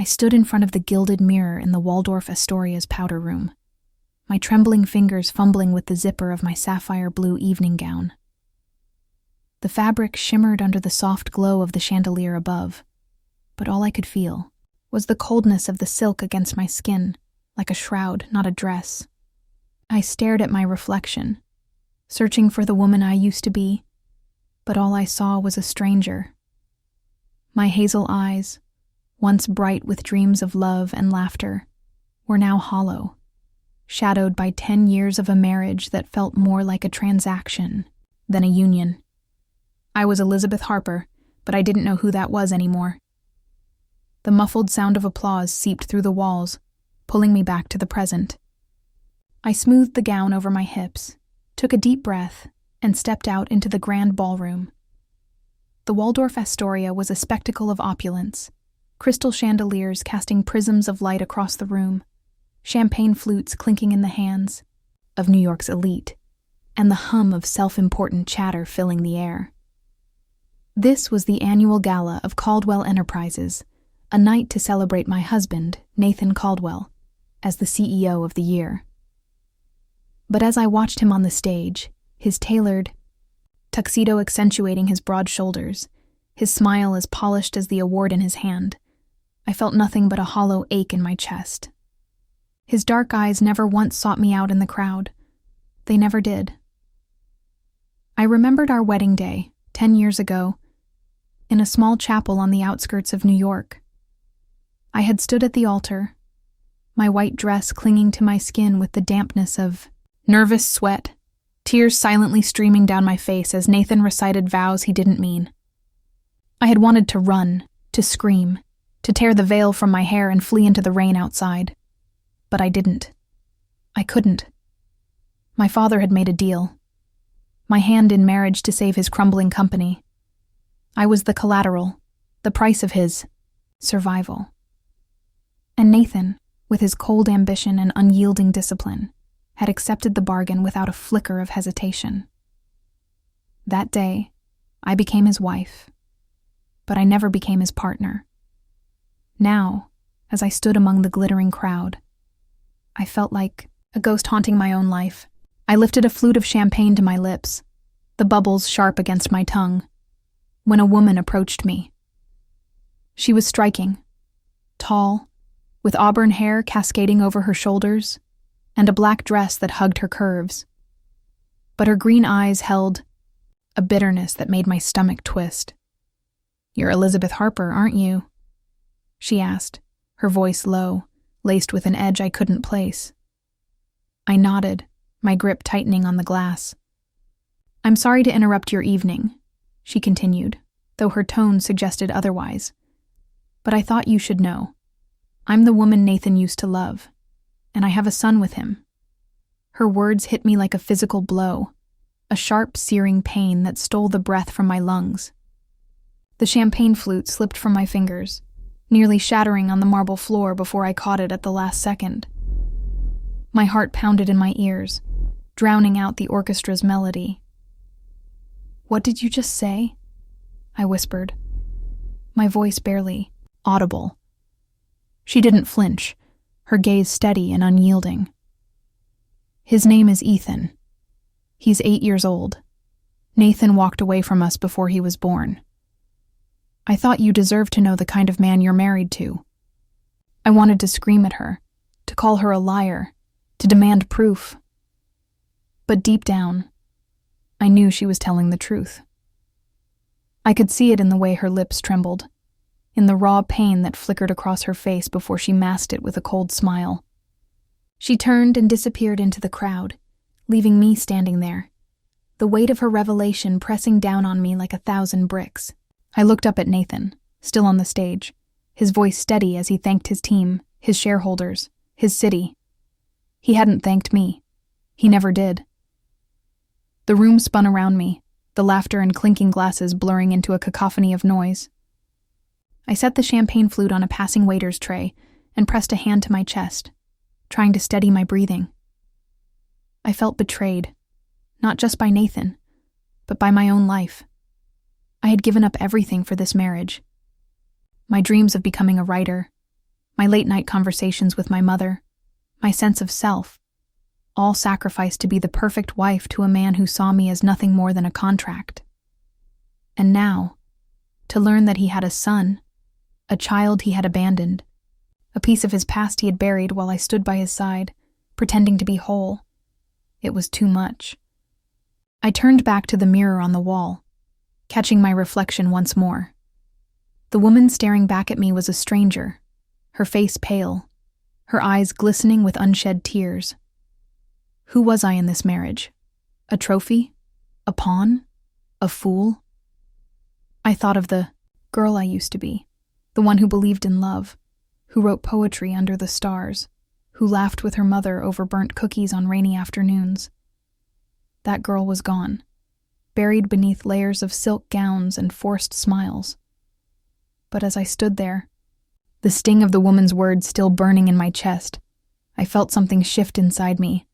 I stood in front of the gilded mirror in the Waldorf Astoria's powder room, my trembling fingers fumbling with the zipper of my sapphire blue evening gown. The fabric shimmered under the soft glow of the chandelier above, but all I could feel was the coldness of the silk against my skin, like a shroud, not a dress. I stared at my reflection, searching for the woman I used to be, but all I saw was a stranger. My hazel eyes, once bright with dreams of love and laughter, were now hollow, shadowed by 10 years of a marriage that felt more like a transaction than a union. I was Elizabeth Harper, but I didn't know who that was anymore. The muffled sound of applause seeped through the walls, pulling me back to the present. I smoothed the gown over my hips, took a deep breath, and stepped out into the grand ballroom. The Waldorf Astoria was a spectacle of opulence, crystal chandeliers casting prisms of light across the room, champagne flutes clinking in the hands of New York's elite, and the hum of self-important chatter filling the air. This was the annual gala of Caldwell Enterprises, a night to celebrate my husband, Nathan Caldwell, as the CEO of the year. But as I watched him on the stage, his tailored tuxedo accentuating his broad shoulders, his smile as polished as the award in his hand, I felt nothing but a hollow ache in my chest. His dark eyes never once sought me out in the crowd. They never did. I remembered our wedding day, 10 years ago, in a small chapel on the outskirts of New York. I had stood at the altar, my white dress clinging to my skin with the dampness of nervous sweat, tears silently streaming down my face as Nathan recited vows he didn't mean. I had wanted to run, to scream, to tear the veil from my hair and flee into the rain outside. But I didn't. I couldn't. My father had made a deal. My hand in marriage to save his crumbling company. I was the collateral, the price of his survival. And Nathan, with his cold ambition and unyielding discipline, had accepted the bargain without a flicker of hesitation. That day, I became his wife, but I never became his partner. Now, as I stood among the glittering crowd, I felt like a ghost haunting my own life. I lifted a flute of champagne to my lips, the bubbles sharp against my tongue, when a woman approached me. She was striking, tall, with auburn hair cascading over her shoulders, and a black dress that hugged her curves. But her green eyes held a bitterness that made my stomach twist. "You're Elizabeth Harper, aren't you?" she asked, her voice low, laced with an edge I couldn't place. I nodded, my grip tightening on the glass. "I'm sorry to interrupt your evening," she continued, though her tone suggested otherwise. "But I thought you should know. I'm the woman Nathan used to love, and I have a son with him." Her words hit me like a physical blow, a sharp, searing pain that stole the breath from my lungs. The champagne flute slipped from my fingers, nearly shattering on the marble floor before I caught it at the last second. My heart pounded in my ears, drowning out the orchestra's melody. "What did you just say?" I whispered, my voice barely audible. She didn't flinch, her gaze steady and unyielding. "His name is Ethan. He's 8 years old. Nathan walked away from us before he was born. I thought you deserved to know the kind of man you're married to." I wanted to scream at her, to call her a liar, to demand proof. But deep down, I knew she was telling the truth. I could see it in the way her lips trembled, in the raw pain that flickered across her face before she masked it with a cold smile. She turned and disappeared into the crowd, leaving me standing there, the weight of her revelation pressing down on me like 1,000 bricks. I looked up at Nathan, still on the stage, his voice steady as he thanked his team, his shareholders, his city. He hadn't thanked me. He never did. The room spun around me, the laughter and clinking glasses blurring into a cacophony of noise. I set the champagne flute on a passing waiter's tray and pressed a hand to my chest, trying to steady my breathing. I felt betrayed, not just by Nathan, but by my own life. I had given up everything for this marriage. My dreams of becoming a writer, my late-night conversations with my mother, my sense of self, all sacrificed to be the perfect wife to a man who saw me as nothing more than a contract. And now, to learn that he had a son, a child he had abandoned, a piece of his past he had buried while I stood by his side, pretending to be whole, it was too much. I turned back to the mirror on the wall, catching my reflection once more. The woman staring back at me was a stranger, her face pale, her eyes glistening with unshed tears. Who was I in this marriage? A trophy? A pawn? A fool? I thought of the girl I used to be, the one who believed in love, who wrote poetry under the stars, who laughed with her mother over burnt cookies on rainy afternoons. That girl was gone, buried beneath layers of silk gowns and forced smiles. But as I stood there, the sting of the woman's words still burning in my chest, I felt something shift inside me,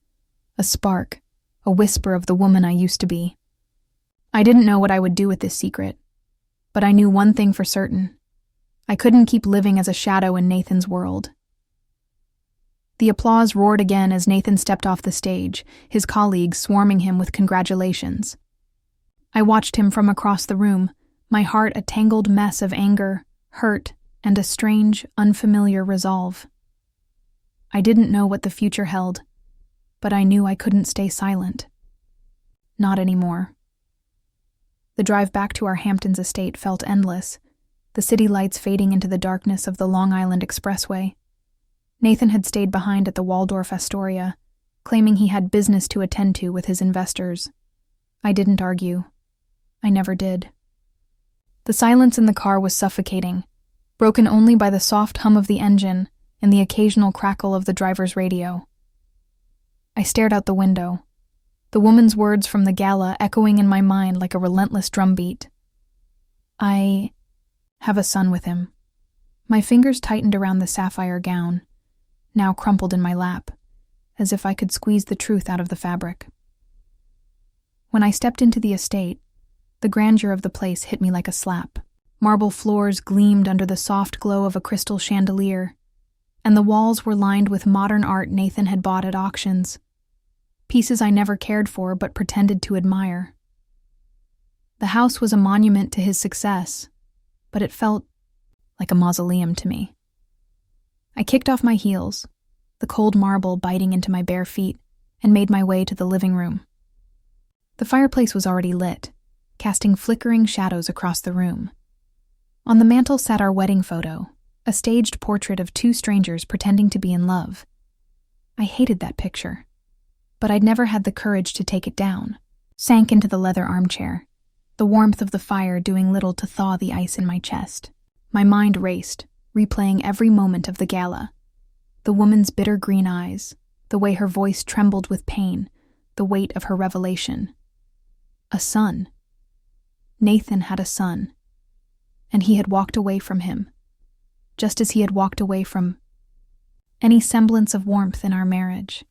a spark, a whisper of the woman I used to be. I didn't know what I would do with this secret, but I knew one thing for certain. I couldn't keep living as a shadow in Nathan's world. The applause roared again as Nathan stepped off the stage, his colleagues swarming him with congratulations. I watched him from across the room, my heart a tangled mess of anger, hurt, and a strange, unfamiliar resolve. I didn't know what the future held, but I knew I couldn't stay silent. Not anymore. The drive back to our Hamptons estate felt endless, the city lights fading into the darkness of the Long Island Expressway. Nathan had stayed behind at the Waldorf Astoria, claiming he had business to attend to with his investors. I didn't argue. I never did. The silence in the car was suffocating, broken only by the soft hum of the engine and the occasional crackle of the driver's radio. I stared out the window, the woman's words from the gala echoing in my mind like a relentless drumbeat. I have a son with him. My fingers tightened around the sapphire gown, now crumpled in my lap, as if I could squeeze the truth out of the fabric. When I stepped into the estate, the grandeur of the place hit me like a slap. Marble floors gleamed under the soft glow of a crystal chandelier, and the walls were lined with modern art Nathan had bought at auctions, pieces I never cared for but pretended to admire. The house was a monument to his success, but it felt like a mausoleum to me. I kicked off my heels, the cold marble biting into my bare feet, and made my way to the living room. The fireplace was already lit, casting flickering shadows across the room. On the mantel sat our wedding photo, a staged portrait of two strangers pretending to be in love. I hated that picture, but I'd never had the courage to take it down. Sank into the leather armchair, the warmth of the fire doing little to thaw the ice in my chest. My mind raced, replaying every moment of the gala. The woman's bitter green eyes, the way her voice trembled with pain, the weight of her revelation. A son. Nathan had a son, and he had walked away from him, just as he had walked away from any semblance of warmth in our marriage.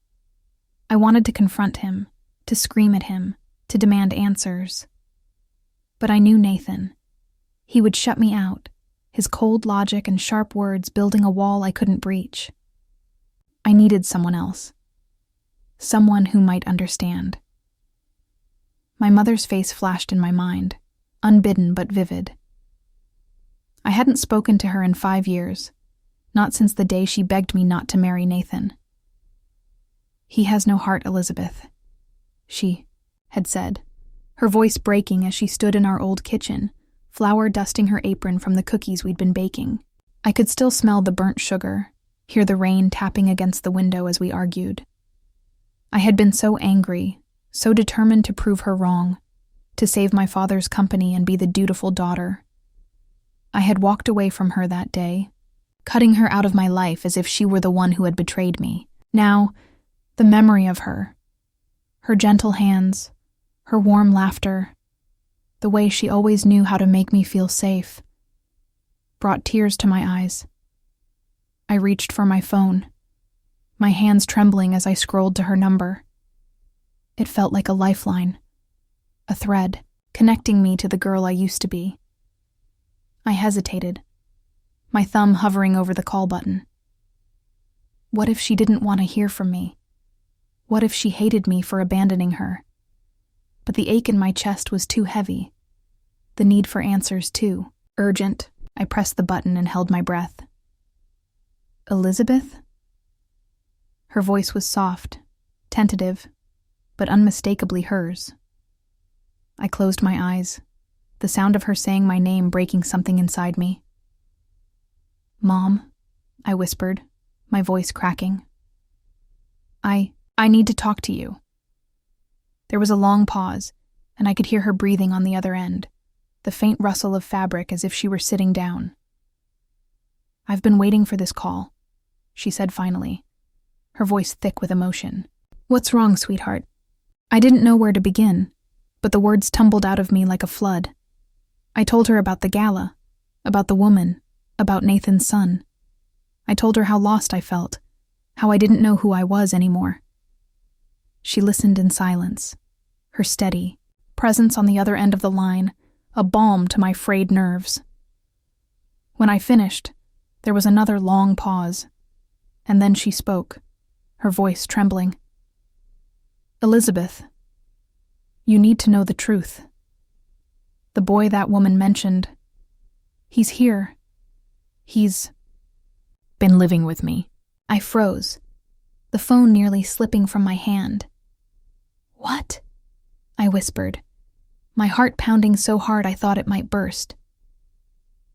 I wanted to confront him, to scream at him, to demand answers. But I knew Nathan. He would shut me out, his cold logic and sharp words building a wall I couldn't breach. I needed someone else. Someone who might understand. My mother's face flashed in my mind, unbidden but vivid. I hadn't spoken to her in 5 years, not since the day she begged me not to marry Nathan. "He has no heart, Elizabeth," she had said, her voice breaking as she stood in our old kitchen, flour dusting her apron from the cookies we'd been baking. I could still smell the burnt sugar, hear the rain tapping against the window as we argued. I had been so angry, so determined to prove her wrong, to save my father's company and be the dutiful daughter. I had walked away from her that day, cutting her out of my life as if she were the one who had betrayed me. Now, the memory of her gentle hands, her warm laughter, the way she always knew how to make me feel safe, brought tears to my eyes. I reached for my phone, my hands trembling as I scrolled to her number. It felt like a lifeline, a thread connecting me to the girl I used to be. I hesitated, my thumb hovering over the call button. What if she didn't want to hear from me? What if she hated me for abandoning her? But the ache in my chest was too heavy. The need for answers, too. Urgent. I pressed the button and held my breath. Elizabeth? Her voice was soft, tentative, but unmistakably hers. I closed my eyes, the sound of her saying my name breaking something inside me. Mom, I whispered, my voice cracking. I need to talk to you. There was a long pause, and I could hear her breathing on the other end, the faint rustle of fabric as if she were sitting down. I've been waiting for this call, she said finally, her voice thick with emotion. What's wrong, sweetheart? I didn't know where to begin, but the words tumbled out of me like a flood. I told her about the gala, about the woman, about Nathan's son. I told her how lost I felt, how I didn't know who I was anymore. She listened in silence, her steady presence on the other end of the line, a balm to my frayed nerves. When I finished, there was another long pause, and then she spoke, her voice trembling. Elizabeth, you need to know the truth. The boy that woman mentioned, he's here. He's been living with me. I froze, the phone nearly slipping from my hand. What? I whispered, my heart pounding so hard I thought it might burst.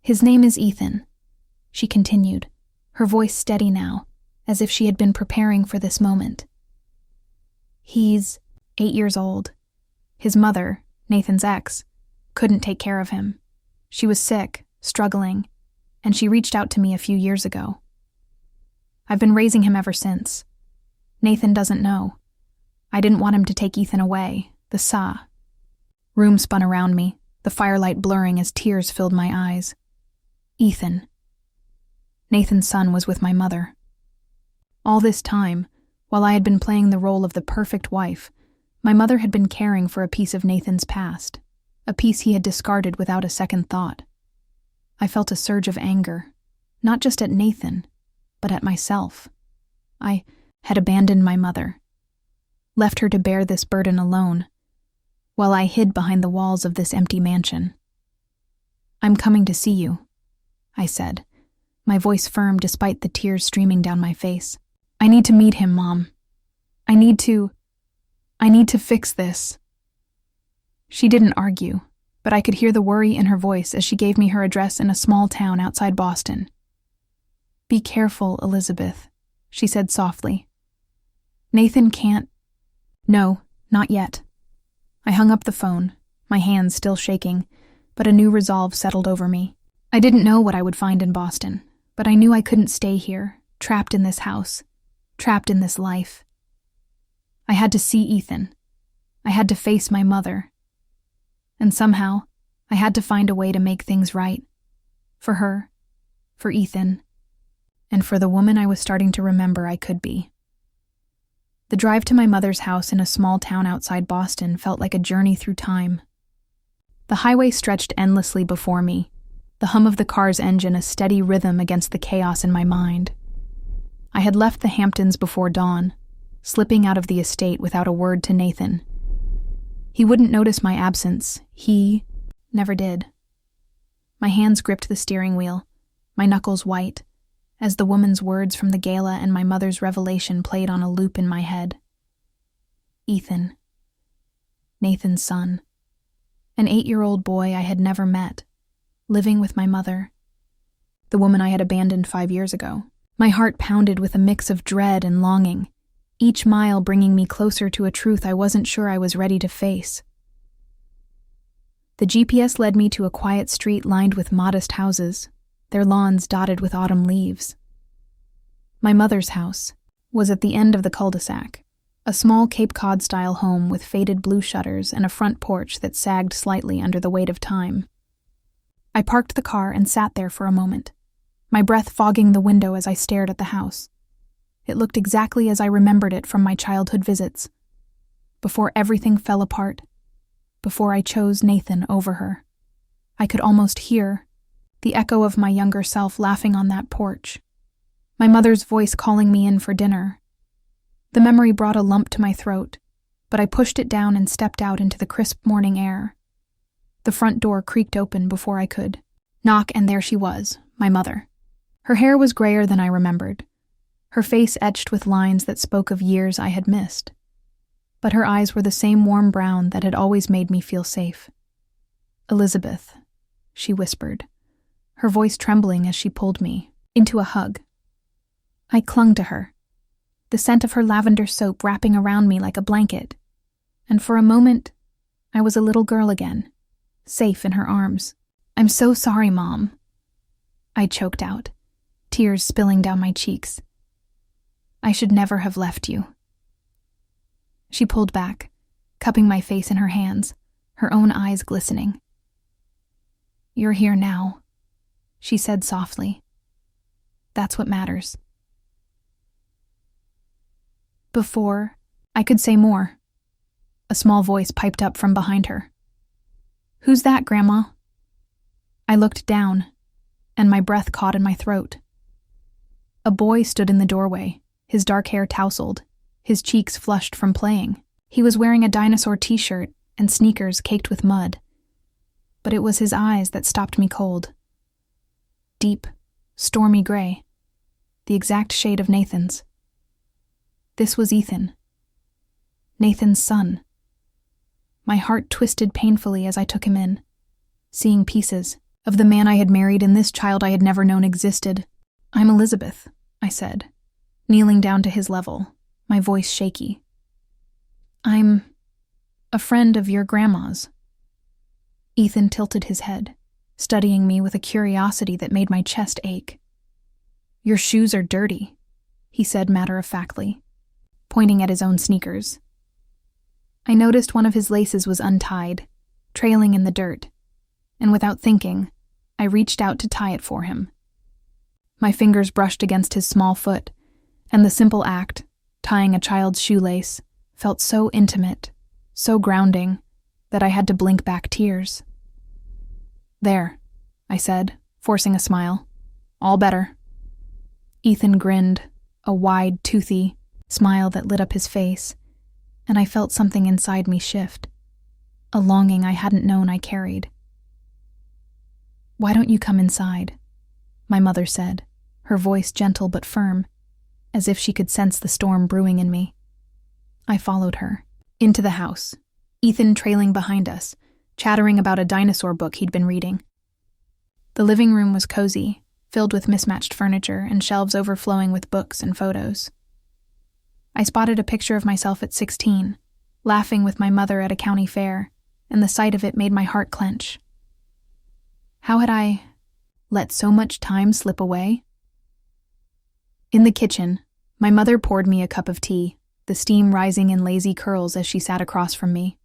His name is Ethan, she continued, her voice steady now, as if she had been preparing for this moment. He's 8 years old. His mother, Nathan's ex, couldn't take care of him. She was sick, struggling, and she reached out to me a few years ago. I've been raising him ever since. Nathan doesn't know. I didn't want him to take Ethan away, the room spun around me, the firelight blurring as tears filled my eyes. Ethan. Nathan's son was with my mother. All this time, while I had been playing the role of the perfect wife, my mother had been caring for a piece of Nathan's past, a piece he had discarded without a second thought. I felt a surge of anger, not just at Nathan, but at myself. I had abandoned my mother, left her to bear this burden alone, while I hid behind the walls of this empty mansion. I'm coming to see you, I said, my voice firm despite the tears streaming down my face. I need to meet him, Mom. I need to fix this. She didn't argue, but I could hear the worry in her voice as she gave me her address in a small town outside Boston. Be careful, Elizabeth, she said softly. Nathan can't. No, not yet. I hung up the phone, my hands still shaking, but a new resolve settled over me. I didn't know what I would find in Boston, but I knew I couldn't stay here, trapped in this house, trapped in this life. I had to see Ethan. I had to face my mother. And somehow, I had to find a way to make things right. For her, for Ethan, and for the woman I was starting to remember I could be. The drive to my mother's house in a small town outside Boston felt like a journey through time. The highway stretched endlessly before me, the hum of the car's engine a steady rhythm against the chaos in my mind. I had left the Hamptons before dawn, slipping out of the estate without a word to Nathan. He wouldn't notice my absence. He never did. My hands gripped the steering wheel, my knuckles white, as the woman's words from the gala and my mother's revelation played on a loop in my head. Ethan. Nathan's son. An 8-year-old boy I had never met, living with my mother, the woman I had abandoned 5 years ago. My heart pounded with a mix of dread and longing, each mile bringing me closer to a truth I wasn't sure I was ready to face. The GPS led me to a quiet street lined with modest houses, their lawns dotted with autumn leaves. My mother's house was at the end of the cul-de-sac, a small Cape Cod-style home with faded blue shutters and a front porch that sagged slightly under the weight of time. I parked the car and sat there for a moment, my breath fogging the window as I stared at the house. It looked exactly as I remembered it from my childhood visits, before everything fell apart, before I chose Nathan over her. I could almost hear the echo of my younger self laughing on that porch, My mother's voice calling me in for dinner. The memory brought a lump to my throat, but I pushed it down and stepped out into the crisp morning air. The front door creaked open before I could knock, and there she was, my mother. Her hair was grayer than I remembered, her face etched with lines that spoke of years I had missed. But her eyes were the same warm brown that had always made me feel safe. "Elizabeth," she whispered, her voice trembling as she pulled me into a hug. I clung to her, the scent of her lavender soap wrapping around me like a blanket, and for a moment, I was a little girl again, safe in her arms. "I'm so sorry, Mom," I choked out, tears spilling down my cheeks. "I should never have left you." She pulled back, cupping my face in her hands, her own eyes glistening. "You're here now," she said softly. "That's what matters." Before I could say more, a small voice piped up from behind her. "Who's that, Grandma?" I looked down, and my breath caught in my throat. A boy stood in the doorway, his dark hair tousled, his cheeks flushed from playing. He was wearing a dinosaur t-shirt and sneakers caked with mud. But it was his eyes that stopped me cold. Deep, stormy gray, the exact shade of Nathan's. This was Ethan, Nathan's son. My heart twisted painfully as I took him in, seeing pieces of the man I had married and this child I had never known existed. "I'm Elizabeth," I said, kneeling down to his level, my voice shaky. "I'm a friend of your grandma's." Ethan tilted his head, studying me with a curiosity that made my chest ache. "Your shoes are dirty," he said matter-of-factly, pointing at his own sneakers. I noticed one of his laces was untied, trailing in the dirt, and without thinking, I reached out to tie it for him. My fingers brushed against his small foot, and the simple act, tying a child's shoelace, felt so intimate, so grounding, that I had to blink back tears. "There," I said, forcing a smile. "All better." Ethan grinned, a wide, toothy smile that lit up his face, and I felt something inside me shift, a longing I hadn't known I carried. "Why don't you come inside?" my mother said, her voice gentle but firm, as if she could sense the storm brewing in me. I followed her, into the house, Ethan trailing behind us, chattering about a dinosaur book he'd been reading. The living room was cozy, filled with mismatched furniture and shelves overflowing with books and photos. I spotted a picture of myself at 16, laughing with my mother at a county fair, and the sight of it made my heart clench. How had I let so much time slip away? In the kitchen, my mother poured me a cup of tea, the steam rising in lazy curls as she sat across from me.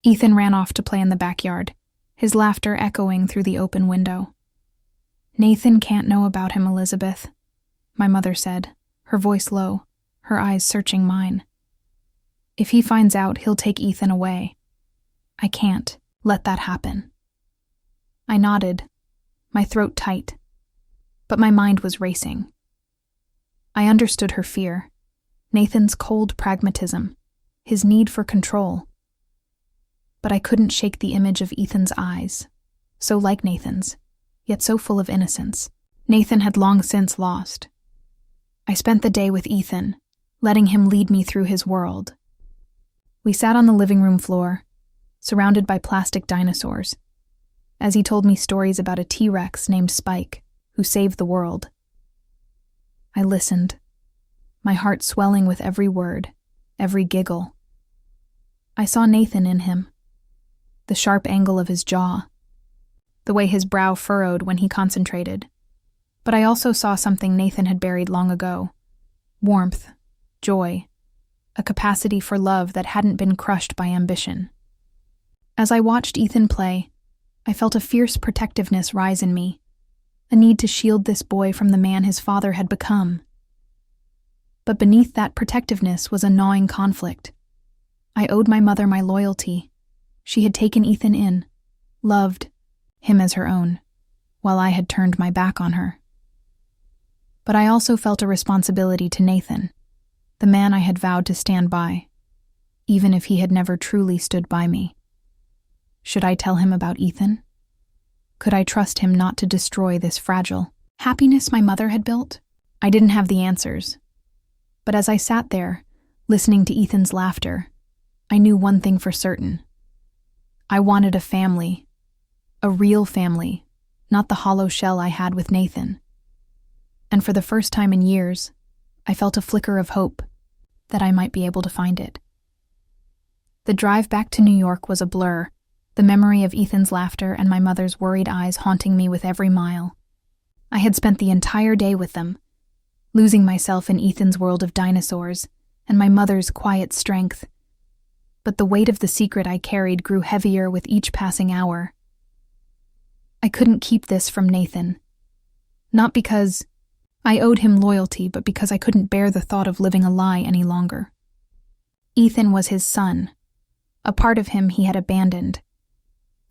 Ethan ran off to play in the backyard, his laughter echoing through the open window. "Nathan can't know about him, Elizabeth," my mother said, her voice low, her eyes searching mine. "If he finds out, he'll take Ethan away. I can't let that happen." I nodded, my throat tight, but my mind was racing. I understood her fear, Nathan's cold pragmatism, his need for control. But I couldn't shake the image of Ethan's eyes, so like Nathan's, yet so full of innocence. Nathan had long since lost. I spent the day with Ethan, letting him lead me through his world. We sat on the living room floor, surrounded by plastic dinosaurs, as he told me stories about a T-Rex named Spike, who saved the world. I listened, my heart swelling with every word, every giggle. I saw Nathan in him, the sharp angle of his jaw, the way his brow furrowed when he concentrated. But I also saw something Nathan had buried long ago: warmth, joy, a capacity for love that hadn't been crushed by ambition. As I watched Ethan play, I felt a fierce protectiveness rise in me, a need to shield this boy from the man his father had become. But beneath that protectiveness was a gnawing conflict. I owed my mother my loyalty. She had taken Ethan in, loved him as her own, while I had turned my back on her. But I also felt a responsibility to Nathan, the man I had vowed to stand by, even if he had never truly stood by me. Should I tell him about Ethan? Could I trust him not to destroy this fragile happiness my mother had built? I didn't have the answers. But as I sat there, listening to Ethan's laughter, I knew one thing for certain. I wanted a family, a real family, not the hollow shell I had with Nathan. And for the first time in years, I felt a flicker of hope that I might be able to find it. The drive back to New York was a blur, the memory of Ethan's laughter and my mother's worried eyes haunting me with every mile. I had spent the entire day with them, losing myself in Ethan's world of dinosaurs and my mother's quiet strength. But the weight of the secret I carried grew heavier with each passing hour. I couldn't keep this from Nathan. Not because I owed him loyalty, but because I couldn't bear the thought of living a lie any longer. Ethan was his son, a part of him he had abandoned,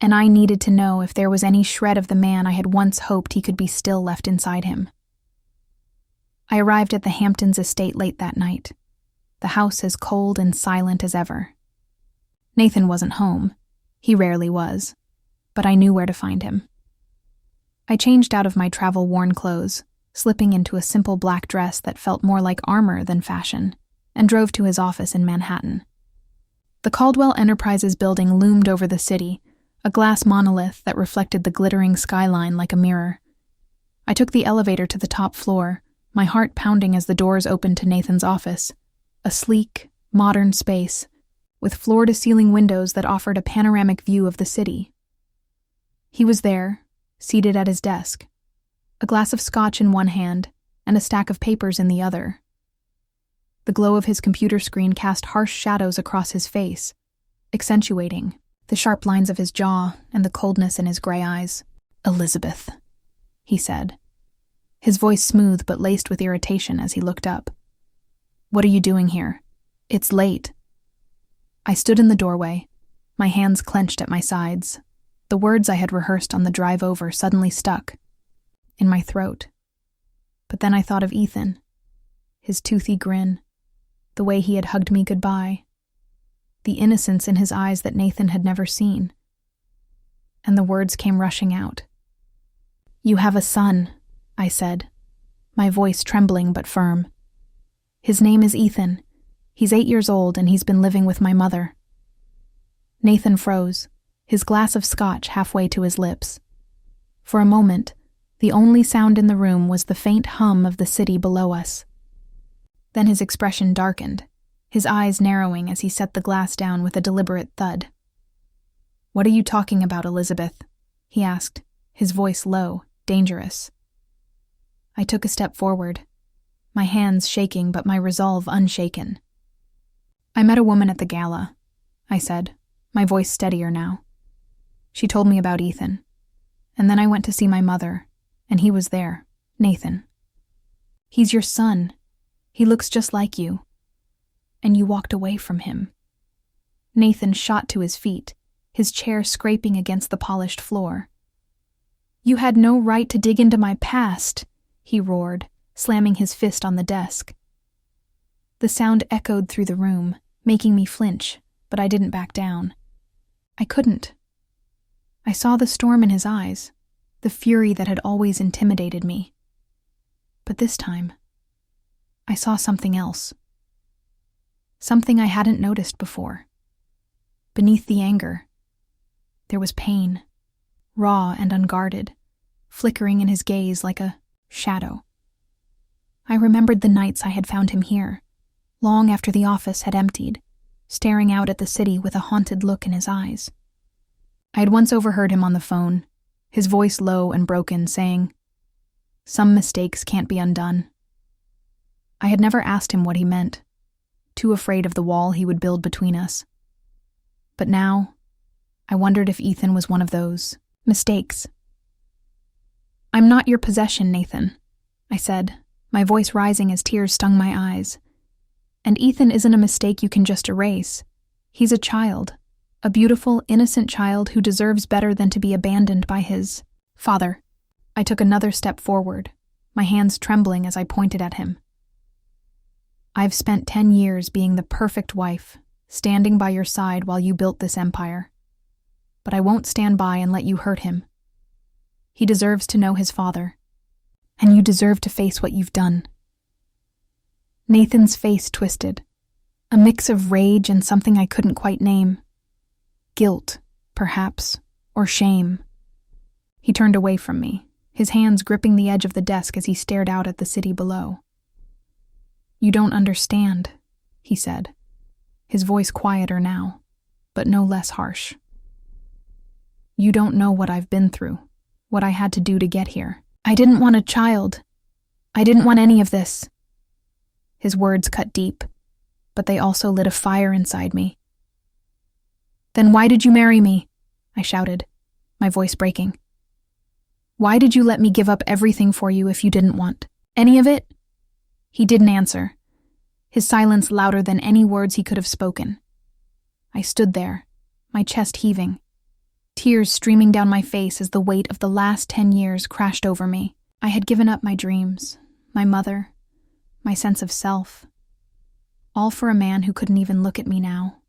and I needed to know if there was any shred of the man I had once hoped he could be still left inside him. I arrived at the Hamptons estate late that night, the house as cold and silent as ever. Nathan wasn't home. He rarely was, but I knew where to find him. I changed out of my travel-worn clothes, slipping into a simple black dress that felt more like armor than fashion, and drove to his office in Manhattan. The Caldwell Enterprises building loomed over the city, a glass monolith that reflected the glittering skyline like a mirror. I took the elevator to the top floor, my heart pounding as the doors opened to Nathan's office, a sleek, modern space, with floor-to-ceiling windows that offered a panoramic view of the city. He was there, seated at his desk, a glass of scotch in one hand and a stack of papers in the other. The glow of his computer screen cast harsh shadows across his face, accentuating the sharp lines of his jaw and the coldness in his gray eyes. "Elizabeth," he said, his voice smooth but laced with irritation as he looked up. "What are you doing here? It's late." I stood in the doorway, my hands clenched at my sides. The words I had rehearsed on the drive over suddenly stuck in my throat. But then I thought of Ethan, his toothy grin, the way he had hugged me goodbye, the innocence in his eyes that Nathan had never seen. And the words came rushing out. "You have a son," I said, my voice trembling but firm. "His name is Ethan. He's 8 years old and he's been living with my mother." Nathan froze, his glass of scotch halfway to his lips. For a moment, the only sound in the room was the faint hum of the city below us. Then his expression darkened, his eyes narrowing as he set the glass down with a deliberate thud. "What are you talking about, Elizabeth?" he asked, his voice low, dangerous. I took a step forward, my hands shaking but my resolve unshaken. "I met a woman at the gala," I said, my voice steadier now. "She told me about Ethan. And then I went to see my mother, and he was there, Nathan. He's your son. He looks just like you. And you walked away from him." Nathan shot to his feet, his chair scraping against the polished floor. "You had no right to dig into my past," he roared, slamming his fist on the desk. The sound echoed through the room, making me flinch, but I didn't back down. I couldn't. I saw the storm in his eyes, the fury that had always intimidated me. But this time, I saw something else. Something I hadn't noticed before. Beneath the anger, there was pain, raw and unguarded, flickering in his gaze like a shadow. I remembered the nights I had found him here, long after the office had emptied, staring out at the city with a haunted look in his eyes. I had once overheard him on the phone, his voice low and broken, saying, "Some mistakes can't be undone." I had never asked him what he meant, too afraid of the wall he would build between us. But now, I wondered if Ethan was one of those mistakes. "I'm not your possession, Nathan," I said, my voice rising as tears stung my eyes. "And Ethan isn't a mistake you can just erase. He's a child, a beautiful, innocent child who deserves better than to be abandoned by his father." I took another step forward, my hands trembling as I pointed at him. "I've spent 10 years being the perfect wife, standing by your side while you built this empire. But I won't stand by and let you hurt him. He deserves to know his father, and you deserve to face what you've done." Nathan's face twisted, a mix of rage and something I couldn't quite name. Guilt, perhaps, or shame. He turned away from me, his hands gripping the edge of the desk as he stared out at the city below. "You don't understand," he said, his voice quieter now, but no less harsh. "You don't know what I've been through, what I had to do to get here. I didn't want a child. I didn't want any of this." His words cut deep, but they also lit a fire inside me. "Then why did you marry me?" I shouted, my voice breaking. "Why did you let me give up everything for you if you didn't want any of it?" He didn't answer, his silence louder than any words he could have spoken. I stood there, my chest heaving, tears streaming down my face as the weight of the last 10 years crashed over me. I had given up my dreams, my mother, my sense of self, all for a man who couldn't even look at me now.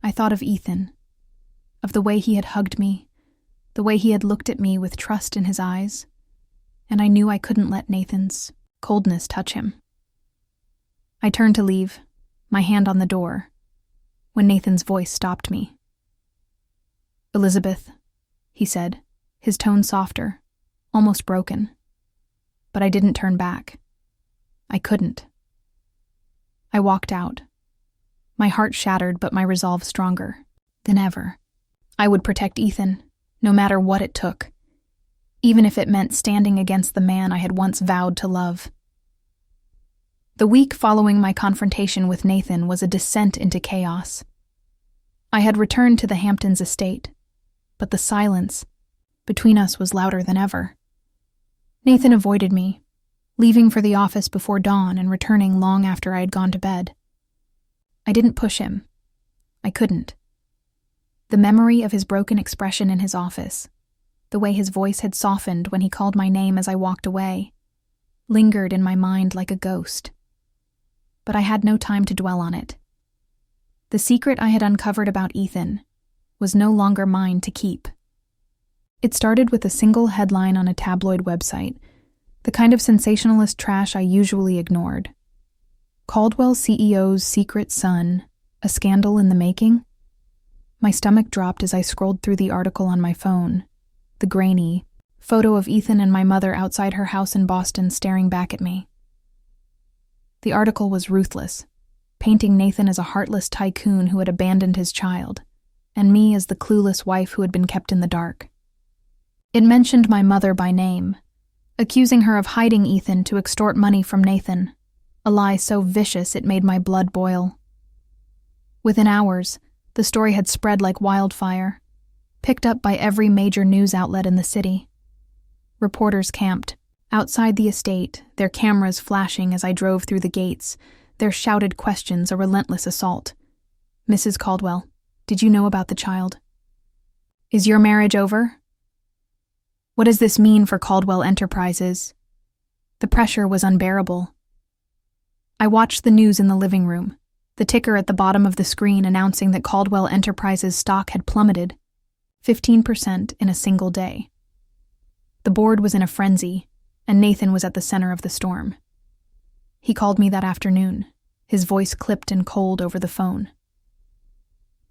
I thought of Ethan, of the way he had hugged me, the way he had looked at me with trust in his eyes, and I knew I couldn't let Nathan's coldness touch him. I turned to leave, my hand on the door, when Nathan's voice stopped me. "Elizabeth," he said, his tone softer, almost broken. But I didn't turn back. I couldn't. I walked out, my heart shattered but my resolve stronger than ever. I would protect Ethan, no matter what it took, even if it meant standing against the man I had once vowed to love. The week following my confrontation with Nathan was a descent into chaos. I had returned to the Hamptons estate, but the silence between us was louder than ever. Nathan avoided me, leaving for the office before dawn and returning long after I had gone to bed. I didn't push him. I couldn't. The memory of his broken expression in his office, the way his voice had softened when he called my name as I walked away, lingered in my mind like a ghost. But I had no time to dwell on it. The secret I had uncovered about Ethan was no longer mine to keep. It started with a single headline on a tabloid website, the kind of sensationalist trash I usually ignored. "Caldwell CEO's secret son, a scandal in the making?" My stomach dropped as I scrolled through the article on my phone, the grainy photo of Ethan and my mother outside her house in Boston staring back at me. The article was ruthless, painting Nathan as a heartless tycoon who had abandoned his child, and me as the clueless wife who had been kept in the dark. It mentioned my mother by name, accusing her of hiding Ethan to extort money from Nathan, a lie so vicious it made my blood boil. Within hours, the story had spread like wildfire, picked up by every major news outlet in the city. Reporters camped outside the estate, their cameras flashing as I drove through the gates, their shouted questions a relentless assault. "Mrs. Caldwell, did you know about the child? Is your marriage over? What does this mean for Caldwell Enterprises?" The pressure was unbearable. I watched the news in the living room, the ticker at the bottom of the screen announcing that Caldwell Enterprises stock had plummeted 15% in a single day. The board was in a frenzy, and Nathan was at the center of the storm. He called me that afternoon, his voice clipped and cold over the phone.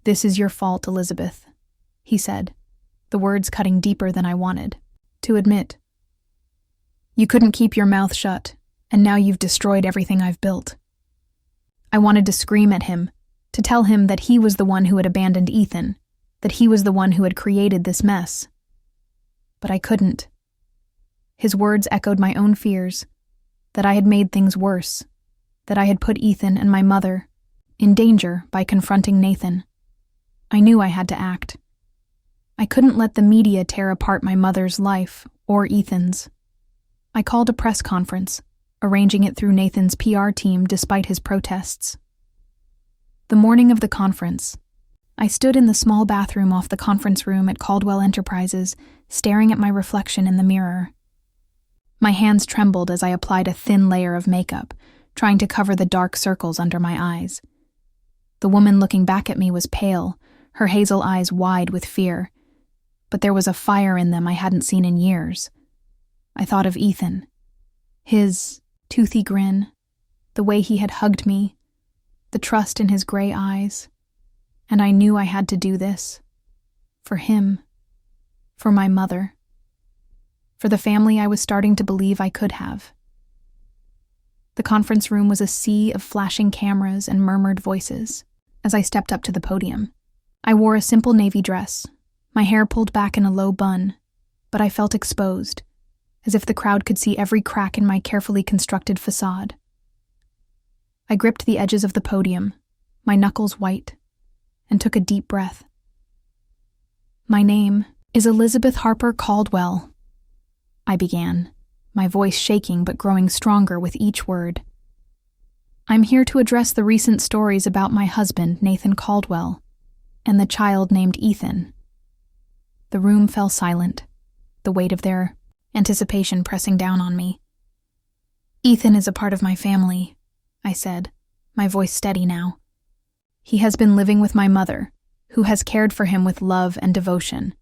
"This is your fault, Elizabeth," he said, the words cutting deeper than I wanted to admit. "You couldn't keep your mouth shut, and now you've destroyed everything I've built." I wanted to scream at him, to tell him that he was the one who had abandoned Ethan, that he was the one who had created this mess. But I couldn't. His words echoed my own fears, that I had made things worse, that I had put Ethan and my mother in danger by confronting Nathan. I knew I had to act. I couldn't let the media tear apart my mother's life or Ethan's. I called a press conference, arranging it through Nathan's PR team despite his protests. The morning of the conference, I stood in the small bathroom off the conference room at Caldwell Enterprises, staring at my reflection in the mirror. My hands trembled as I applied a thin layer of makeup, trying to cover the dark circles under my eyes. The woman looking back at me was pale, her hazel eyes wide with fear, but there was a fire in them I hadn't seen in years. I thought of Ethan. His toothy grin, the way he had hugged me, the trust in his gray eyes, and I knew I had to do this. For him. For my mother. For the family I was starting to believe I could have. The conference room was a sea of flashing cameras and murmured voices as I stepped up to the podium. I wore a simple navy dress, my hair pulled back in a low bun, but I felt exposed, as if the crowd could see every crack in my carefully constructed facade. I gripped the edges of the podium, my knuckles white, and took a deep breath. "My name is Elizabeth Harper Caldwell," I began, my voice shaking but growing stronger with each word. "I'm here to address the recent stories about my husband, Nathan Caldwell, and the child named Ethan." The room fell silent, the weight of their anticipation pressing down on me. "Ethan is a part of my family," I said, my voice steady now. "He has been living with my mother, who has cared for him with love and devotion.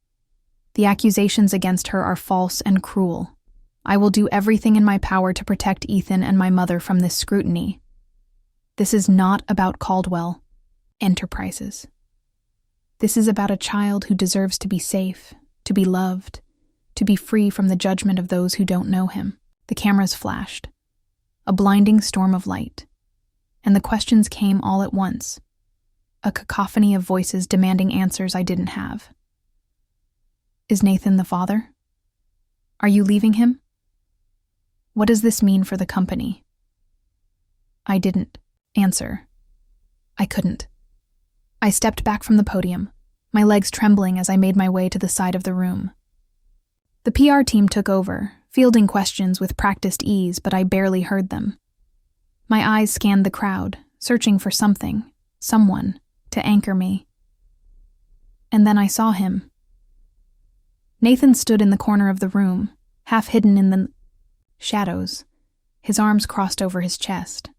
The accusations against her are false and cruel. I will do everything in my power to protect Ethan and my mother from this scrutiny. This is not about Caldwell Enterprises. This is about a child who deserves to be safe, to be loved, to be free from the judgment of those who don't know him." The cameras flashed, a blinding storm of light, and the questions came all at once, a cacophony of voices demanding answers I didn't have. "Is Nathan the father? Are you leaving him? What does this mean for the company?" I didn't answer. I couldn't. I stepped back from the podium, my legs trembling as I made my way to the side of the room. The PR team took over, fielding questions with practiced ease, but I barely heard them. My eyes scanned the crowd, searching for something, someone, to anchor me. And then I saw him. Nathan stood in the corner of the room, half hidden in the shadows, his arms crossed over his chest.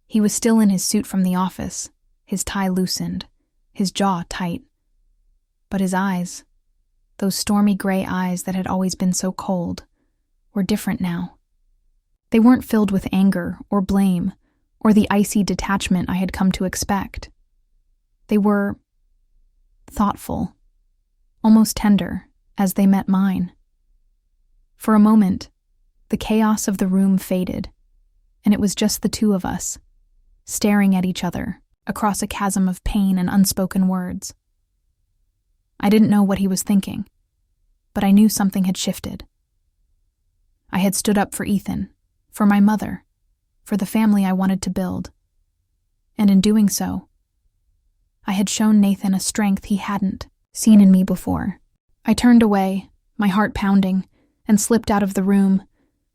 He was still in his suit from the office, his tie loosened, his jaw tight. But his eyes, those stormy gray eyes that had always been so cold, were different now. They weren't filled with anger or blame or the icy detachment I had come to expect. They were thoughtful, almost tender, as they met mine. For a moment, the chaos of the room faded, and it was just the two of us, staring at each other across a chasm of pain and unspoken words. I didn't know what he was thinking, but I knew something had shifted. I had stood up for Ethan, for my mother, for the family I wanted to build. And in doing so, I had shown Nathan a strength he hadn't seen in me before. I turned away, my heart pounding, and slipped out of the room,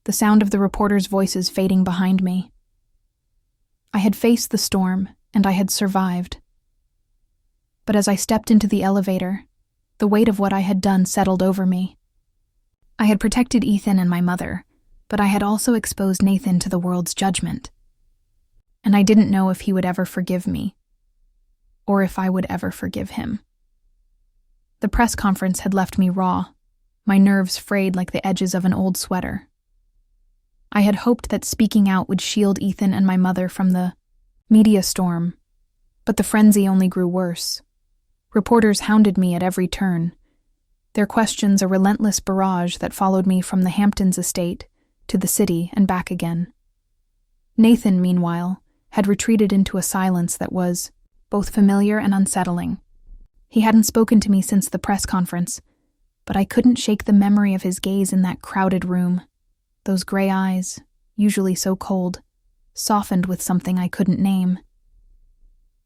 the sound of the reporters' voices fading behind me. I had faced the storm, and I had survived. But as I stepped into the elevator, the weight of what I had done settled over me. I had protected Ethan and my mother, but I had also exposed Nathan to the world's judgment. And I didn't know if he would ever forgive me, or if I would ever forgive him. The press conference had left me raw, my nerves frayed like the edges of an old sweater. I had hoped that speaking out would shield Ethan and my mother from the media storm, but the frenzy only grew worse. Reporters hounded me at every turn, their questions a relentless barrage that followed me from the Hamptons estate to the city and back again. Nathan, meanwhile, had retreated into a silence that was both familiar and unsettling. He hadn't spoken to me since the press conference, but I couldn't shake the memory of his gaze in that crowded room. Those gray eyes, usually so cold, softened with something I couldn't name.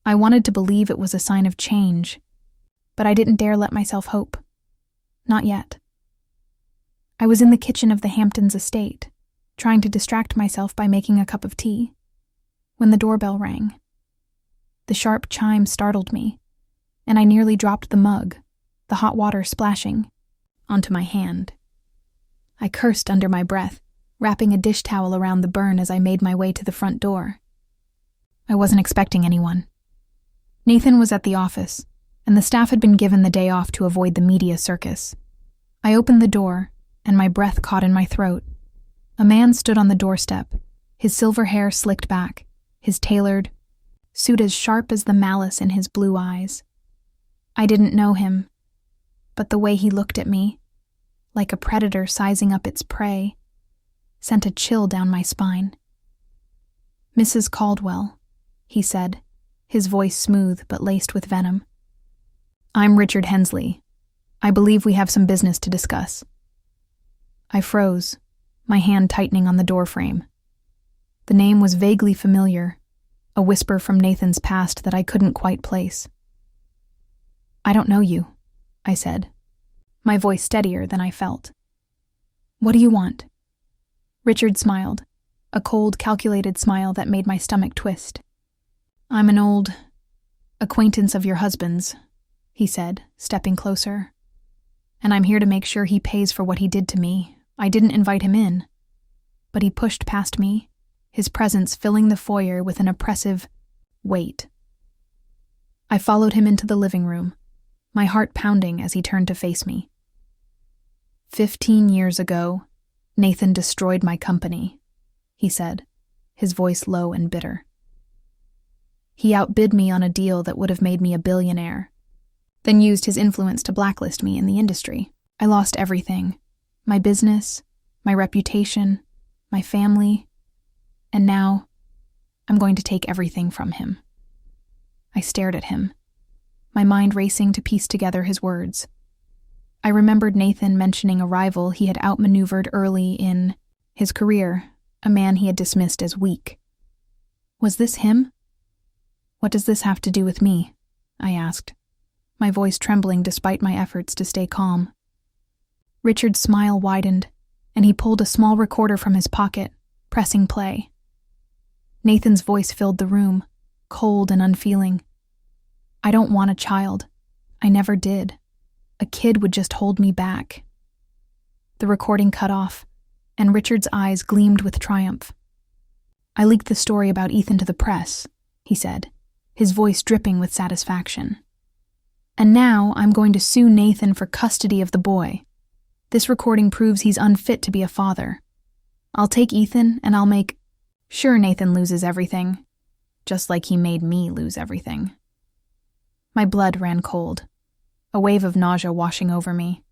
I wanted to believe it was a sign of change, but I didn't dare let myself hope. Not yet. I was in the kitchen of the Hamptons estate, trying to distract myself by making a cup of tea, when the doorbell rang. The sharp chime startled me, and I nearly dropped the mug, the hot water splashing, onto my hand. I cursed under my breath, wrapping a dish towel around the burn as I made my way to the front door. I wasn't expecting anyone. Nathan was at the office, and the staff had been given the day off to avoid the media circus. I opened the door, and my breath caught in my throat. A man stood on the doorstep, his silver hair slicked back, his tailored suit as sharp as the malice in his blue eyes. I didn't know him, but the way he looked at me, like a predator sizing up its prey, sent a chill down my spine. "Mrs. Caldwell," he said, his voice smooth but laced with venom. "I'm Richard Hensley. I believe we have some business to discuss." I froze, my hand tightening on the doorframe. The name was vaguely familiar, a whisper from Nathan's past that I couldn't quite place. "I don't know you," I said, my voice steadier than I felt. "What do you want?" Richard smiled, a cold, calculated smile that made my stomach twist. "I'm an old acquaintance of your husband's," he said, stepping closer. "And I'm here to make sure he pays for what he did to me. I didn't invite him in." But he pushed past me, his presence filling the foyer with an oppressive weight. I followed him into the living room, my heart pounding as he turned to face me. 15 years ago, Nathan destroyed my company, he said, his voice low and bitter. He outbid me on a deal that would have made me a billionaire, then used his influence to blacklist me in the industry. I lost everything. My business, my reputation, my family, and now I'm going to take everything from him. I stared at him, my mind racing to piece together his words. I remembered Nathan mentioning a rival he had outmaneuvered early in his career, a man he had dismissed as weak. Was this him? "What does this have to do with me?" I asked, my voice trembling despite my efforts to stay calm. Richard's smile widened, and he pulled a small recorder from his pocket, pressing play. Nathan's voice filled the room, cold and unfeeling. "I don't want a child. I never did. A kid would just hold me back." The recording cut off, and Richard's eyes gleamed with triumph. "I leaked the story about Ethan to the press," he said, his voice dripping with satisfaction. "And now I'm going to sue Nathan for custody of the boy. This recording proves he's unfit to be a father. I'll take Ethan and I'll make sure Nathan loses everything, just like he made me lose everything." My blood ran cold, a wave of nausea washing over me.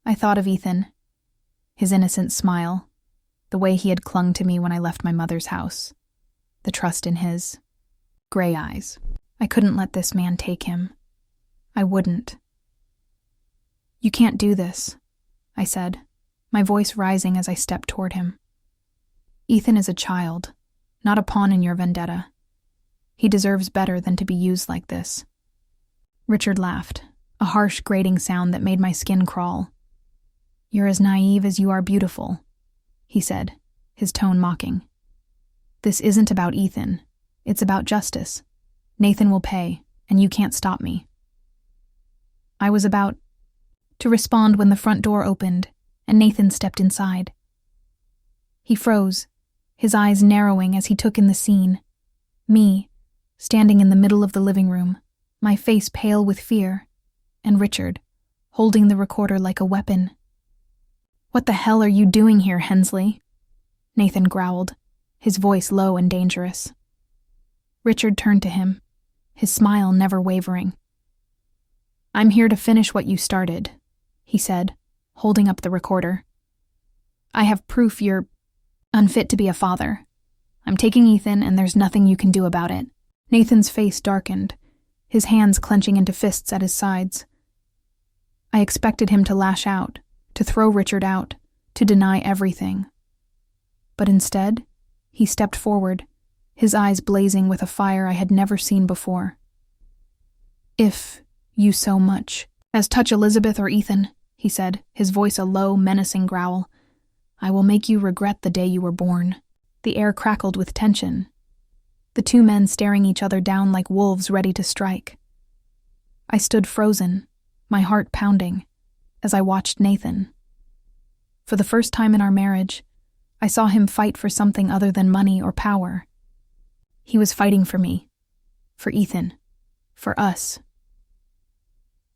I thought of Ethan, his innocent smile, the way he had clung to me when I left my mother's house, the trust in his gray eyes. I couldn't let this man take him. I wouldn't. "You can't do this," I said, my voice rising as I stepped toward him. "Ethan is a child, not a pawn in your vendetta. He deserves better than to be used like this." Richard laughed, a harsh, grating sound that made my skin crawl. "You're as naive as you are beautiful," he said, his tone mocking. "This isn't about Ethan. It's about justice. Nathan will pay, and you can't stop me." I was about to respond when the front door opened, and Nathan stepped inside. He froze, his eyes narrowing as he took in the scene. Me, standing in the middle of the living room, my face pale with fear, and Richard, holding the recorder like a weapon. "What the hell are you doing here, Hensley?" Nathan growled, his voice low and dangerous. Richard turned to him, his smile never wavering. "I'm here to finish what you started," he said, holding up the recorder. "I have proof you're unfit to be a father. I'm taking Ethan, and there's nothing you can do about it." Nathan's face darkened, his hands clenching into fists at his sides. I expected him to lash out, to throw Richard out, to deny everything. But instead, he stepped forward, his eyes blazing with a fire I had never seen before. "If you so much as touch Elizabeth or Ethan," he said, his voice a low, menacing growl, "I will make you regret the day you were born." The air crackled with tension, the two men staring each other down like wolves ready to strike. I stood frozen, my heart pounding, as I watched Nathan. For the first time in our marriage, I saw him fight for something other than money or power. He was fighting for me, for Ethan, for us.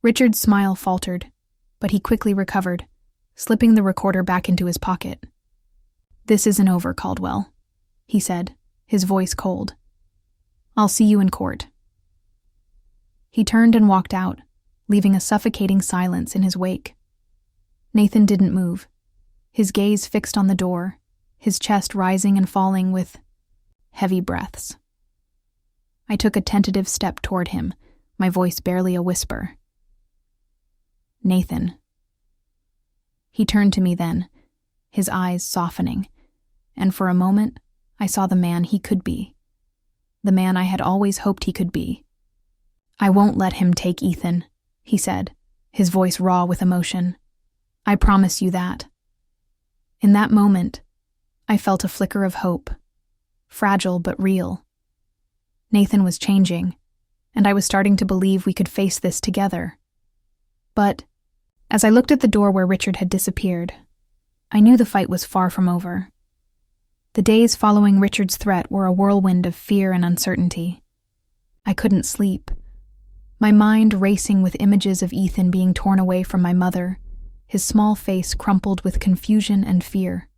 Richard's smile faltered, but he quickly recovered, slipping the recorder back into his pocket. "This isn't over, Caldwell," he said, his voice cold. "I'll see you in court." He turned and walked out, leaving a suffocating silence in his wake. Nathan didn't move, his gaze fixed on the door, his chest rising and falling with heavy breaths. I took a tentative step toward him, my voice barely a whisper. "Nathan." He turned to me then, his eyes softening, and for a moment I saw the man he could be, the man I had always hoped he could be. "I won't let him take Ethan," he said, his voice raw with emotion. "I promise you that." In that moment, I felt a flicker of hope, fragile but real. Nathan was changing, and I was starting to believe we could face this together. But as I looked at the door where Richard had disappeared, I knew the fight was far from over. The days following Richard's threat were a whirlwind of fear and uncertainty. I couldn't sleep, my mind racing with images of Ethan being torn away from my mother, his small face crumpled with confusion and fear.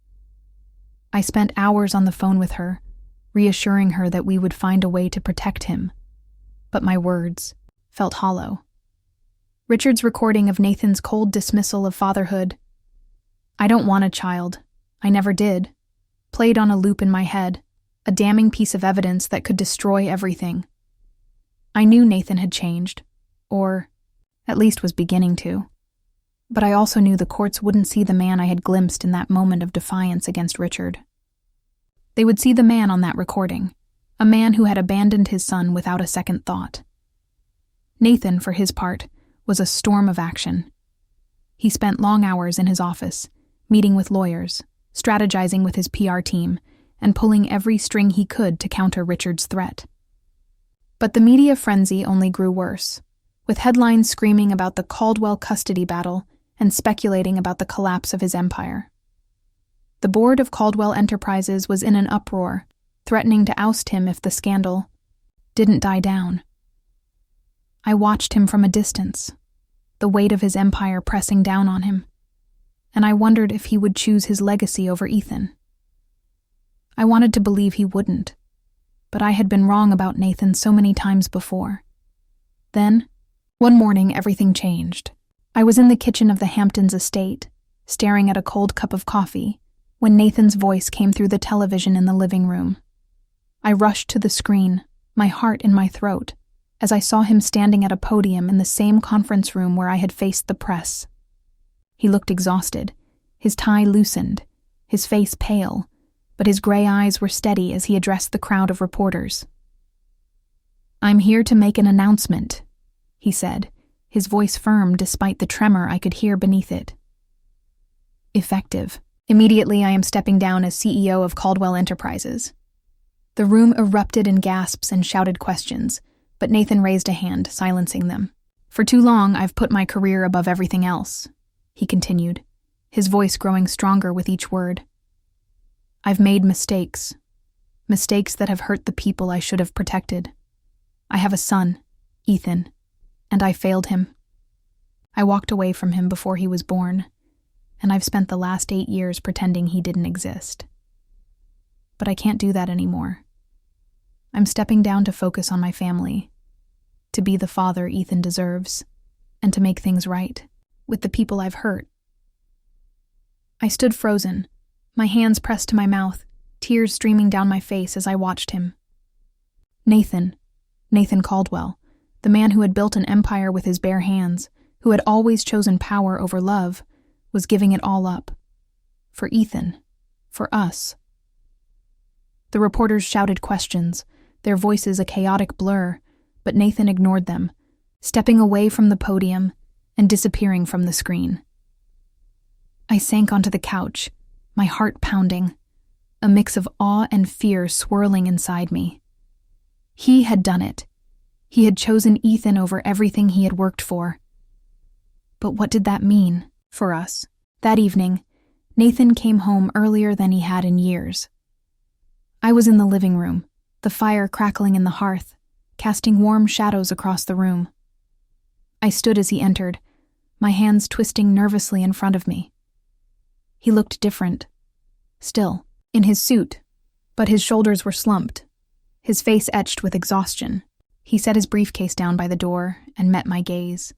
I spent hours on the phone with her, reassuring her that we would find a way to protect him. But my words felt hollow. Richard's recording of Nathan's cold dismissal of fatherhood, "I don't want a child, I never did," played on a loop in my head, a damning piece of evidence that could destroy everything. I knew Nathan had changed, or at least was beginning to. But I also knew the courts wouldn't see the man I had glimpsed in that moment of defiance against Richard. They would see the man on that recording, a man who had abandoned his son without a second thought. Nathan, for his part, was a storm of action. He spent long hours in his office, meeting with lawyers, strategizing with his PR team, and pulling every string he could to counter Richard's threat. But the media frenzy only grew worse, with headlines screaming about the Caldwell custody battle and speculating about the collapse of his empire. The board of Caldwell Enterprises was in an uproar, threatening to oust him if the scandal didn't die down. I watched him from a distance, the weight of his empire pressing down on him, and I wondered if he would choose his legacy over Ethan. I wanted to believe he wouldn't, but I had been wrong about Nathan so many times before. Then, one morning, everything changed. I was in the kitchen of the Hamptons estate, staring at a cold cup of coffee, when Nathan's voice came through the television in the living room. I rushed to the screen, my heart in my throat, as I saw him standing at a podium in the same conference room where I had faced the press. He looked exhausted, his tie loosened, his face pale, but his gray eyes were steady as he addressed the crowd of reporters. "I'm here to make an announcement," he said, his voice firm despite the tremor I could hear beneath it. "Effective. Immediately I am stepping down as CEO of Caldwell Enterprises." The room erupted in gasps and shouted questions, but Nathan raised a hand, silencing them. "For too long I've put my career above everything else," he continued, his voice growing stronger with each word. "I've made mistakes that have hurt the people I should have protected. I have a son, Ethan, and I failed him. I walked away from him before he was born, and I've spent the last 8 years pretending he didn't exist. But I can't do that anymore. I'm stepping down to focus on my family, to be the father Ethan deserves, and to make things right with the people I've hurt." I stood frozen, my hands pressed to my mouth, tears streaming down my face as I watched him. Nathan Caldwell, the man who had built an empire with his bare hands, who had always chosen power over love, was giving it all up. For Ethan. For us. The reporters shouted questions, their voices a chaotic blur, but Nathan ignored them, stepping away from the podium and disappearing from the screen. I sank onto the couch, my heart pounding, a mix of awe and fear swirling inside me. He had done it. He had chosen Ethan over everything he had worked for. But what did that mean for us? That evening, Nathan came home earlier than he had in years. I was in the living room, the fire crackling in the hearth, casting warm shadows across the room. I stood as he entered, my hands twisting nervously in front of me. He looked different. Still, in his suit, but his shoulders were slumped, his face etched with exhaustion. He set his briefcase down by the door and met my gaze,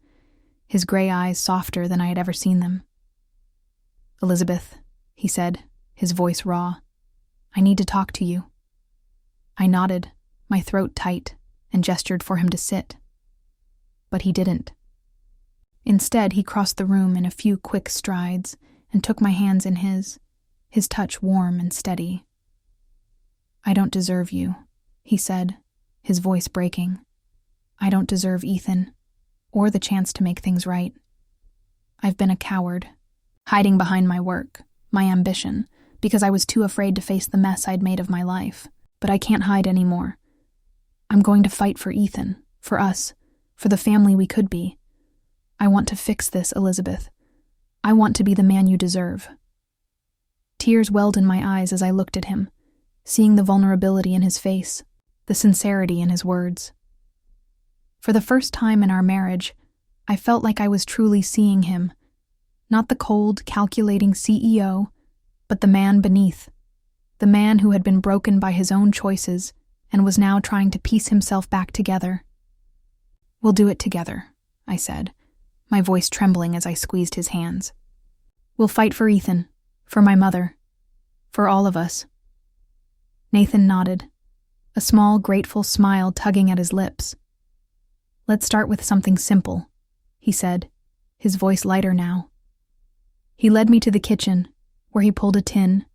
his gray eyes softer than I had ever seen them. "Elizabeth," he said, his voice raw, "I need to talk to you." I nodded, my throat tight, and gestured for him to sit. But he didn't. Instead, he crossed the room in a few quick strides and took my hands in his touch warm and steady. "I don't deserve you," he said, his voice breaking. "I don't deserve Ethan, or the chance to make things right. I've been a coward, hiding behind my work, my ambition, because I was too afraid to face the mess I'd made of my life. But I can't hide anymore. I'm going to fight for Ethan, for us, for the family we could be. I want to fix this, Elizabeth. I want to be the man you deserve." Tears welled in my eyes as I looked at him, seeing the vulnerability in his face, the sincerity in his words. For the first time in our marriage, I felt like I was truly seeing him, not the cold, calculating CEO, but the man beneath, the man who had been broken by his own choices and was now trying to piece himself back together. "We'll do it together," I said, my voice trembling as I squeezed his hands. "We'll fight for Ethan, for my mother, for all of us." Nathan nodded, a small, grateful smile tugging at his lips. "Let's start with something simple," he said, his voice lighter now. He led me to the kitchen, where he pulled a tin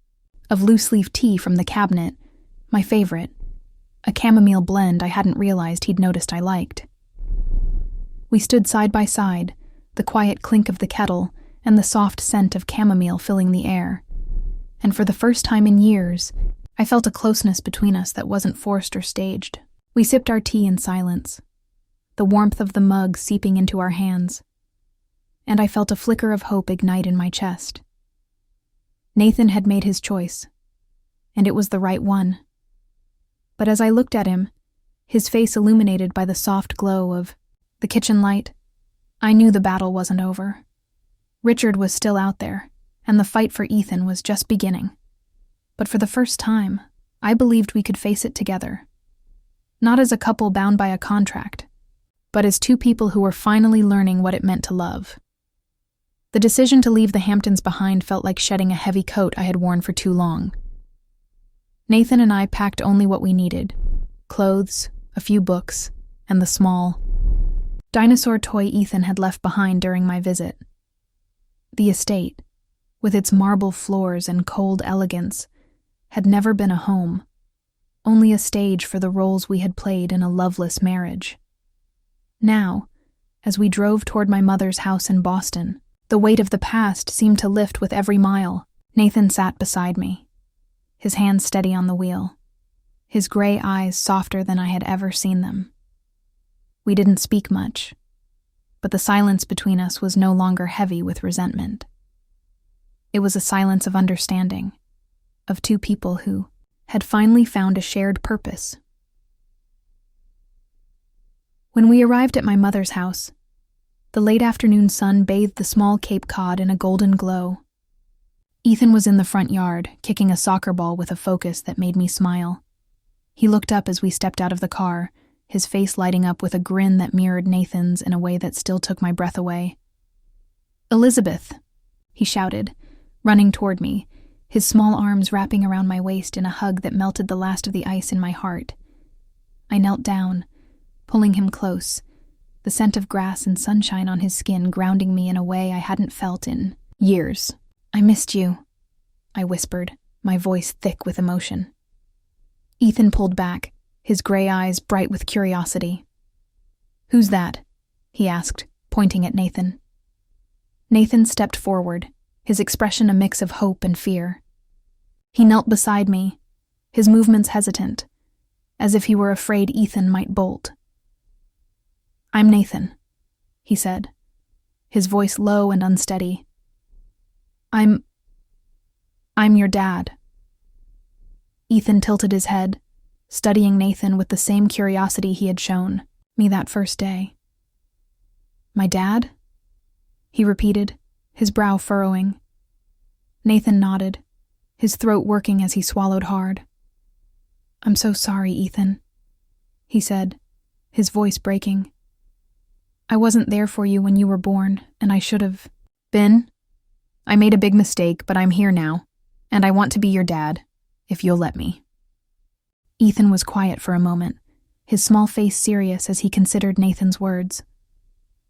of loose-leaf tea from the cabinet, my favorite, a chamomile blend I hadn't realized he'd noticed I liked. We stood side by side, the quiet clink of the kettle and the soft scent of chamomile filling the air. And for the first time in years, I felt a closeness between us that wasn't forced or staged. We sipped our tea in silence, the warmth of the mug seeping into our hands, and I felt a flicker of hope ignite in my chest. Nathan had made his choice, and it was the right one. But as I looked at him, his face illuminated by the soft glow of the kitchen light, I knew the battle wasn't over. Richard was still out there, and the fight for Ethan was just beginning. But for the first time, I believed we could face it together. Not as a couple bound by a contract, but as two people who were finally learning what it meant to love. The decision to leave the Hamptons behind felt like shedding a heavy coat I had worn for too long. Nathan and I packed only what we needed: clothes, a few books, and the small dinosaur toy Ethan had left behind during my visit. The estate, with its marble floors and cold elegance, had never been a home, only a stage for the roles we had played in a loveless marriage. Now, as we drove toward my mother's house in Boston, the weight of the past seemed to lift with every mile. Nathan sat beside me, his hands steady on the wheel, his gray eyes softer than I had ever seen them. We didn't speak much, but the silence between us was no longer heavy with resentment. It was a silence of understanding, of two people who had finally found a shared purpose. When we arrived at my mother's house, the late afternoon sun bathed the small Cape Cod in a golden glow. Ethan was in the front yard, kicking a soccer ball with a focus that made me smile. He looked up as we stepped out of the car, his face lighting up with a grin that mirrored Nathan's in a way that still took my breath away. "Elizabeth," he shouted, running toward me, his small arms wrapping around my waist in a hug that melted the last of the ice in my heart. I knelt down, pulling him close, the scent of grass and sunshine on his skin grounding me in a way I hadn't felt in years. "I missed you," I whispered, my voice thick with emotion. Ethan pulled back, his gray eyes bright with curiosity. "Who's that?" he asked, pointing at Nathan. Nathan stepped forward, his expression a mix of hope and fear. He knelt beside me, his movements hesitant, as if he were afraid Ethan might bolt. "I'm Nathan," he said, his voice low and unsteady. I'm your dad." Ethan tilted his head, studying Nathan with the same curiosity he had shown me that first day. "My dad?" he repeated, his brow furrowing. Nathan nodded, his throat working as he swallowed hard. "I'm so sorry, Ethan," he said, his voice breaking. "I wasn't there for you when you were born, and I should have been. I made a big mistake, but I'm here now, and I want to be your dad, if you'll let me." Ethan was quiet for a moment, his small face serious as he considered Nathan's words.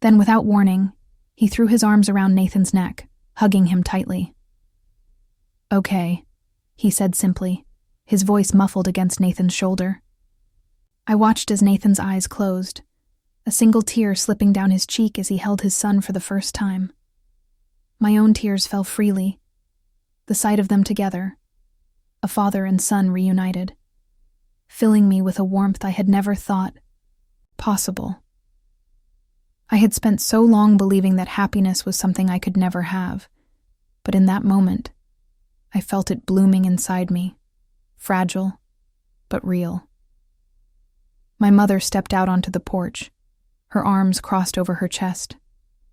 Then, without warning, he threw his arms around Nathan's neck, hugging him tightly. "Okay," he said simply, his voice muffled against Nathan's shoulder. I watched as Nathan's eyes closed, a single tear slipping down his cheek as he held his son for the first time. My own tears fell freely, the sight of them together, a father and son reunited, filling me with a warmth I had never thought possible. I had spent so long believing that happiness was something I could never have, but in that moment, I felt it blooming inside me, fragile, but real. My mother stepped out onto the porch, her arms crossed over her chest,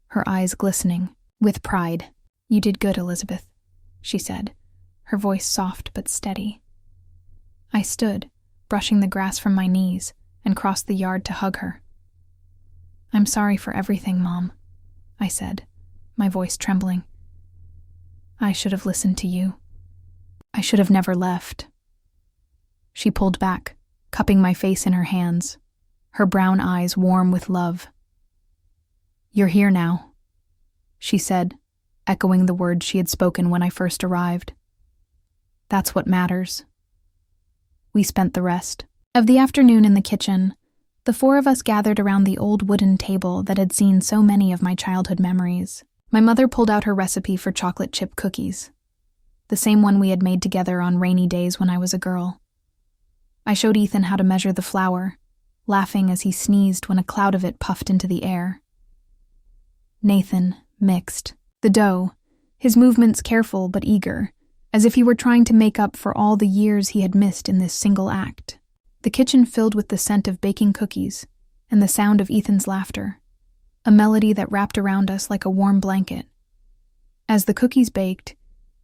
her eyes glistening with pride. "You did good, Elizabeth," she said, her voice soft but steady. I stood, brushing the grass from my knees, and crossed the yard to hug her. "I'm sorry for everything, Mom," I said, my voice trembling. "I should have listened to you. I should have never left." She pulled back, cupping my face in her hands, her brown eyes warm with love. "You're here now," she said, echoing the words she had spoken when I first arrived. "That's what matters." We spent the rest of the afternoon in the kitchen, the four of us gathered around the old wooden table that had seen so many of my childhood memories. My mother pulled out her recipe for chocolate chip cookies, the same one we had made together on rainy days when I was a girl. I showed Ethan how to measure the flour, laughing as he sneezed when a cloud of it puffed into the air. Nathan mixed the dough, his movements careful but eager, as if he were trying to make up for all the years he had missed in this single act. The kitchen filled with the scent of baking cookies and the sound of Ethan's laughter, a melody that wrapped around us like a warm blanket. As the cookies baked,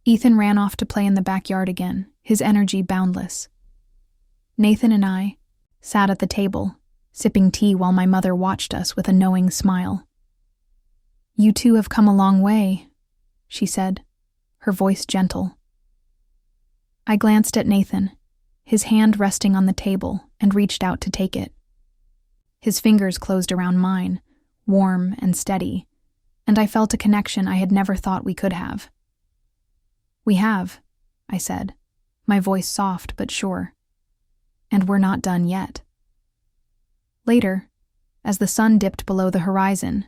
Ethan ran off to play in the backyard again, his energy boundless. Nathan and I sat at the table, sipping tea while my mother watched us with a knowing smile. "You two have come a long way," she said, her voice gentle. I glanced at Nathan, his hand resting on the table, and reached out to take it. His fingers closed around mine, warm and steady, and I felt a connection I had never thought we could have. "We have," I said, my voice soft but sure. "And we're not done yet." Later, as the sun dipped below the horizon,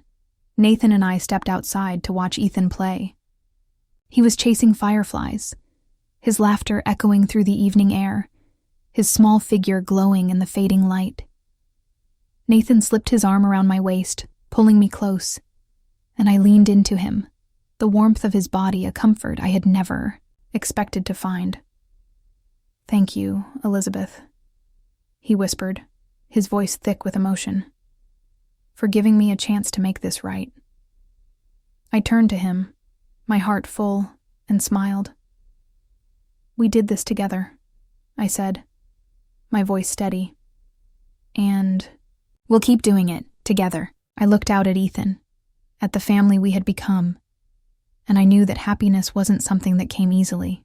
Nathan and I stepped outside to watch Ethan play. He was chasing fireflies, his laughter echoing through the evening air, his small figure glowing in the fading light. Nathan slipped his arm around my waist, pulling me close, and I leaned into him, the warmth of his body a comfort I had never expected to find. "Thank you, Elizabeth," he whispered, his voice thick with emotion, "for giving me a chance to make this right." I turned to him, my heart full, and smiled. "We did this together," I said, my voice steady. "And we'll keep doing it, together." I looked out at Ethan, at the family we had become, and I knew that happiness wasn't something that came easily.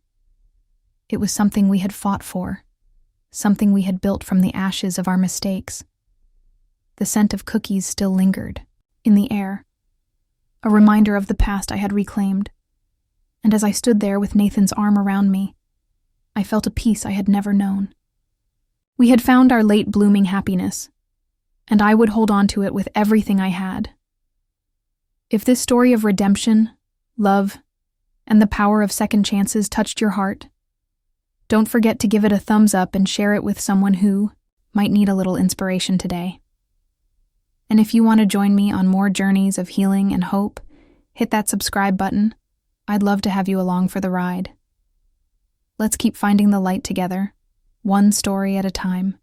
It was something we had fought for, something we had built from the ashes of our mistakes. The scent of cookies still lingered in the air, a reminder of the past I had reclaimed, and as I stood there with Nathan's arm around me, I felt a peace I had never known. We had found our late blooming happiness, and I would hold on to it with everything I had. If this story of redemption, love, and the power of second chances touched your heart, don't forget to give it a thumbs up and share it with someone who might need a little inspiration today. And if you want to join me on more journeys of healing and hope, hit that subscribe button. I'd love to have you along for the ride. Let's keep finding the light together, one story at a time.